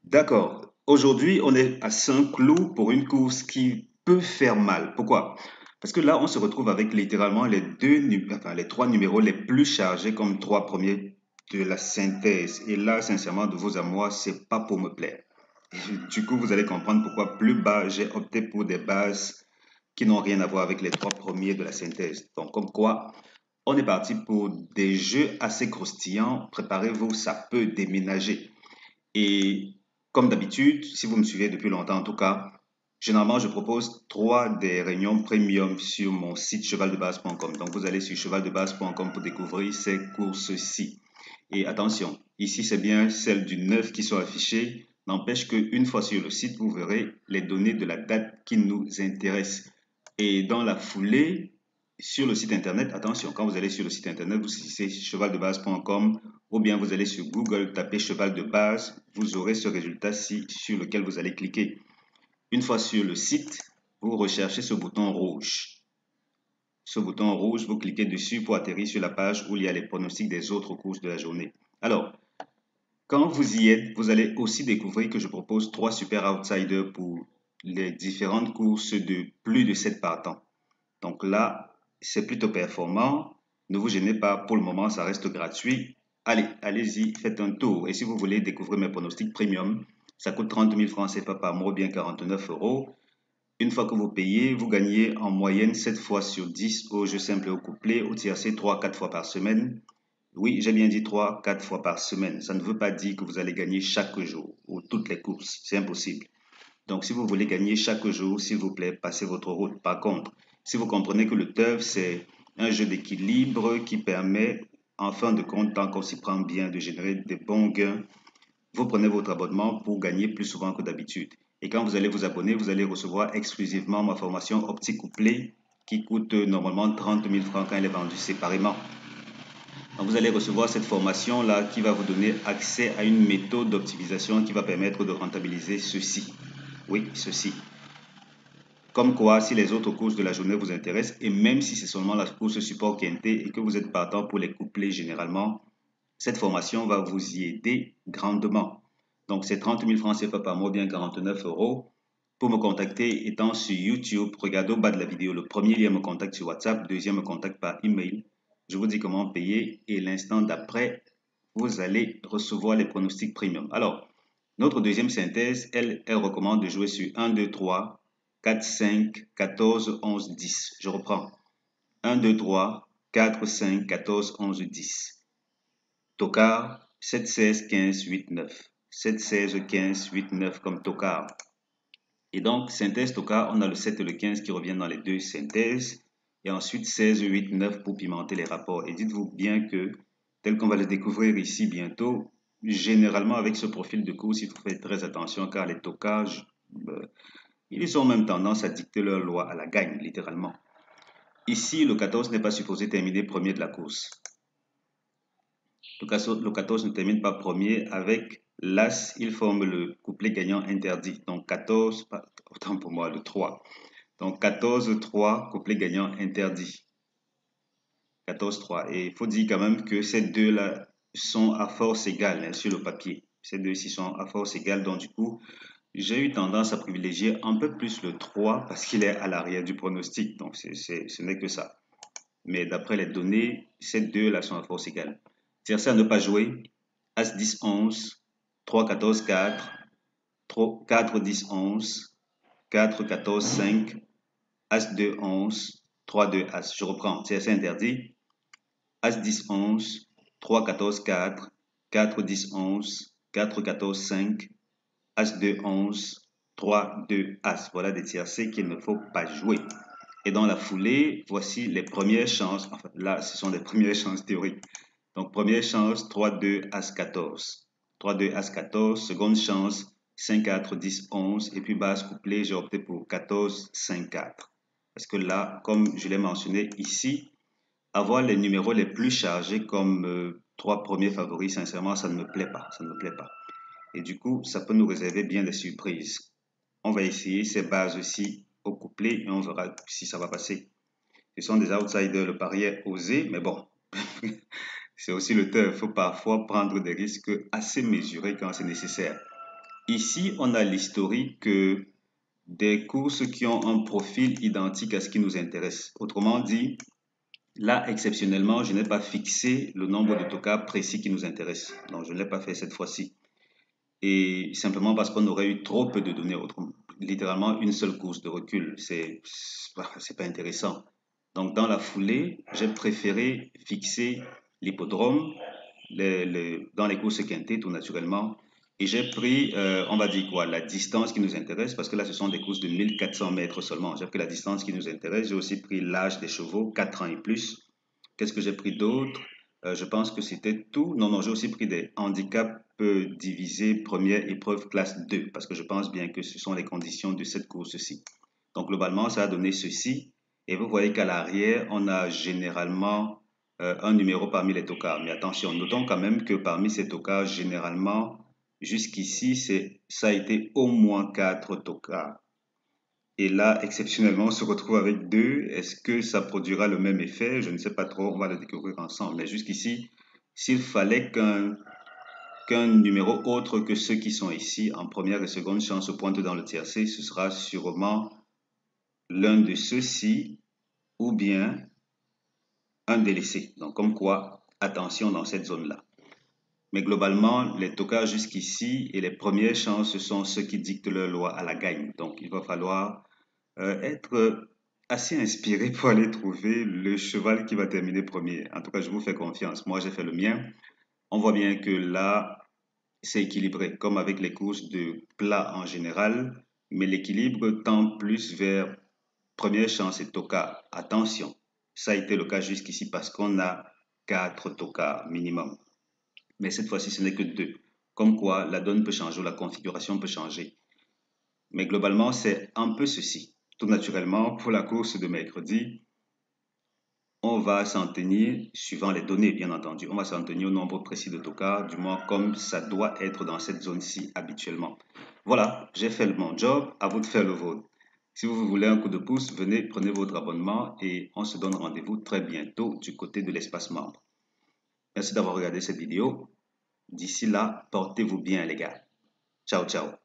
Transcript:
D'accord. Aujourd'hui, on est à Saint-Cloud pour une course qui peut faire mal. Pourquoi? Parce que là, on se retrouve avec littéralement les trois numéros les plus chargés comme trois premiers de la synthèse. Et là, sincèrement, de vous à moi, c'est pas pour me plaire. Du coup, vous allez comprendre pourquoi plus bas, j'ai opté pour des bases qui n'ont rien à voir avec les trois premiers de la synthèse. Donc, comme quoi, on est parti pour des jeux assez croustillants. Préparez-vous, ça peut déménager. Et comme d'habitude, si vous me suivez depuis longtemps en tout cas, généralement je propose trois des réunions premium sur mon site chevaldebase.com. Donc vous allez sur chevaldebase.com pour découvrir ces courses-ci. Et attention, ici c'est bien celles du 9 qui sont affichées. N'empêche qu'une fois sur le site, vous verrez les données de la date qui nous intéresse. Et dans la foulée, sur le site internet, attention, quand vous allez sur le site internet, vous saisissez chevaldebase.com ou bien vous allez sur Google, tapez cheval de base, vous aurez ce résultat-ci sur lequel vous allez cliquer. Une fois sur le site, vous recherchez ce bouton rouge. Ce bouton rouge, vous cliquez dessus pour atterrir sur la page où il y a les pronostics des autres courses de la journée. Alors, quand vous y êtes, vous allez aussi découvrir que je propose trois super outsiders pour les différentes courses de plus de 7 partants. Donc là, c'est plutôt performant. Ne vous gênez pas, pour le moment, ça reste gratuit. Allez, allez-y, faites un tour. Et si vous voulez découvrir mes pronostics premium, ça coûte 30 000 francs CFA par mois, bien 49 euros. Une fois que vous payez, vous gagnez en moyenne 7 fois sur 10 au jeu simple et au couplet, au tiercé 3-4 fois par semaine. Oui, j'ai bien dit 3-4 fois par semaine. Ça ne veut pas dire que vous allez gagner chaque jour ou toutes les courses. C'est impossible. Donc, si vous voulez gagner chaque jour, s'il vous plaît, passez votre route. Par contre, si vous comprenez que le turf, c'est un jeu d'équilibre qui permet, en fin de compte, tant qu'on s'y prend bien, de générer des bons gains, vous prenez votre abonnement pour gagner plus souvent que d'habitude. Et quand vous allez vous abonner, vous allez recevoir exclusivement ma formation optique couplée qui coûte normalement 30 000 francs quand elle est vendue séparément. Donc vous allez recevoir cette formation-là qui va vous donner accès à une méthode d'optimisation qui va permettre de rentabiliser ceci. Oui, ceci. Comme quoi, si les autres courses de la journée vous intéressent, et même si c'est seulement la course support quintet et que vous êtes partant pour les couplets généralement, cette formation va vous y aider grandement. Donc c'est 30 000 francs CFA par mois, bien 49 euros. Pour me contacter, étant sur YouTube, regardez au bas de la vidéo. Le premier lien me contacte sur WhatsApp, deuxième me contacte par email. Je vous dis comment payer et l'instant d'après, vous allez recevoir les pronostics premium. Alors, notre deuxième synthèse, elle recommande de jouer sur 1, 2, 3, 4, 5, 14, 11, 10. Je reprends. 1, 2, 3, 4, 5, 14, 11, 10. Tocard, 7, 16, 15, 8, 9. 7, 16, 15, 8, 9 comme tocard. Et donc, synthèse tocard, on a le 7 et le 15 qui reviennent dans les deux synthèses. Et ensuite, 16, 8, 9 pour pimenter les rapports. Et dites-vous bien que, tel qu'on va le découvrir ici bientôt, généralement avec ce profil de course, il faut faire très attention car les tocages, euh, ils ont même tendance à dicter leur loi à la gagne, littéralement. Ici, le 14 n'est pas supposé terminer premier de la course. Le 14 ne termine pas premier avec l'As, il forme le couplet gagnant interdit. Donc 14, autant pour moi, le 3. Donc 14-3, couplet gagnant interdit. 14-3. Et il faut dire quand même que ces deux-là sont à force égale sur le papier. Ces deux-ci sont à force égale. Donc du coup, j'ai eu tendance à privilégier un peu plus le 3 parce qu'il est à l'arrière du pronostic. Donc ce n'est que ça. Mais d'après les données, ces deux-là sont à force égale. Tiercé à ne pas jouer, As 10 11, 3 14 4, 4 10 11, 4 14 5, As 2 11, 3 2 As. Je reprends, tiercé interdit, As 10 11, 3 14 4, 4 10 11, 4 14 5, As 2 11, 3 2 As. Voilà des tiercés qu'il ne faut pas jouer. Et dans la foulée, voici les premières chances. Enfin, là, ce sont les premières chances théoriques. Donc, première chance, 3, 2, As 14. 3, 2, As 14. Seconde chance, 5, 4, 10, 11. Et puis, base couplée, j'ai opté pour 14, 5, 4. Parce que là, comme je l'ai mentionné ici, avoir les numéros les plus chargés comme trois premiers favoris, sincèrement, ça ne me plaît pas. Ça ne me plaît pas. Et du coup, ça peut nous réserver bien des surprises. On va essayer ces bases aussi au couplet et on verra si ça va passer. Ce sont des outsiders, le pari est osé, mais bon, c'est aussi le turf. Il faut parfois prendre des risques assez mesurés quand c'est nécessaire. Ici, on a l'historique des courses qui ont un profil identique à ce qui nous intéresse. Autrement dit, là, exceptionnellement, je n'ai pas fixé le nombre de tokas précis qui nous intéresse. Donc, je ne l'ai pas fait cette fois-ci. Et simplement parce qu'on aurait eu trop peu de données. Littéralement, une seule course de recul, c'est pas intéressant. Donc, dans la foulée, j'ai préféré fixer l'hippodrome dans les courses quintées, tout naturellement. Et j'ai pris, on va dire quoi, la distance qui nous intéresse, parce que là, ce sont des courses de 1400 mètres seulement. J'ai pris la distance qui nous intéresse. J'ai aussi pris l'âge des chevaux, 4 ans et plus. Qu'est-ce que j'ai pris d'autre? Je pense que c'était tout. Non, non, j'ai aussi pris des handicaps divisés première épreuve classe 2, parce que je pense bien que ce sont les conditions de cette course-ci. Donc, globalement, ça a donné ceci. Et vous voyez qu'à l'arrière, on a généralement un numéro parmi les tocards. Mais attention, notons quand même que parmi ces tocards, généralement, jusqu'ici, ça a été au moins 4 tocards. Et là, exceptionnellement, on se retrouve avec 2. Est-ce que ça produira le même effet? Je ne sais pas trop, on va le découvrir ensemble. Mais jusqu'ici, s'il fallait qu'un numéro autre que ceux qui sont ici, en première et seconde chance, pointe dans le tiercé, ce sera sûrement l'un de ceux-ci ou bien un délaissé. Donc, comme quoi, attention dans cette zone-là. Mais globalement, les tocards jusqu'ici et les premières chances sont ceux qui dictent leur loi à la gagne. Donc, il va falloir être assez inspiré pour aller trouver le cheval qui va terminer premier. En tout cas, je vous fais confiance. Moi, j'ai fait le mien. On voit bien que là, c'est équilibré, comme avec les courses de plat en général, mais l'équilibre tend plus vers première chance et tocard. Attention, ça a été le cas jusqu'ici parce qu'on a 4 tocards minimum. Mais cette fois-ci, ce n'est que 2. Comme quoi, la donne peut changer ou la configuration peut changer. Mais globalement, c'est un peu ceci. Tout naturellement, pour la course de mercredi, on va s'en tenir, suivant les données bien entendu, on va s'en tenir au nombre précis de tocards, du moins comme ça doit être dans cette zone-ci habituellement. Voilà, j'ai fait mon job, à vous de faire le vôtre. Si vous voulez un coup de pouce, venez, prenez votre abonnement et on se donne rendez-vous très bientôt du côté de l'espace membre. Merci d'avoir regardé cette vidéo. D'ici là, portez-vous bien les gars. Ciao, ciao.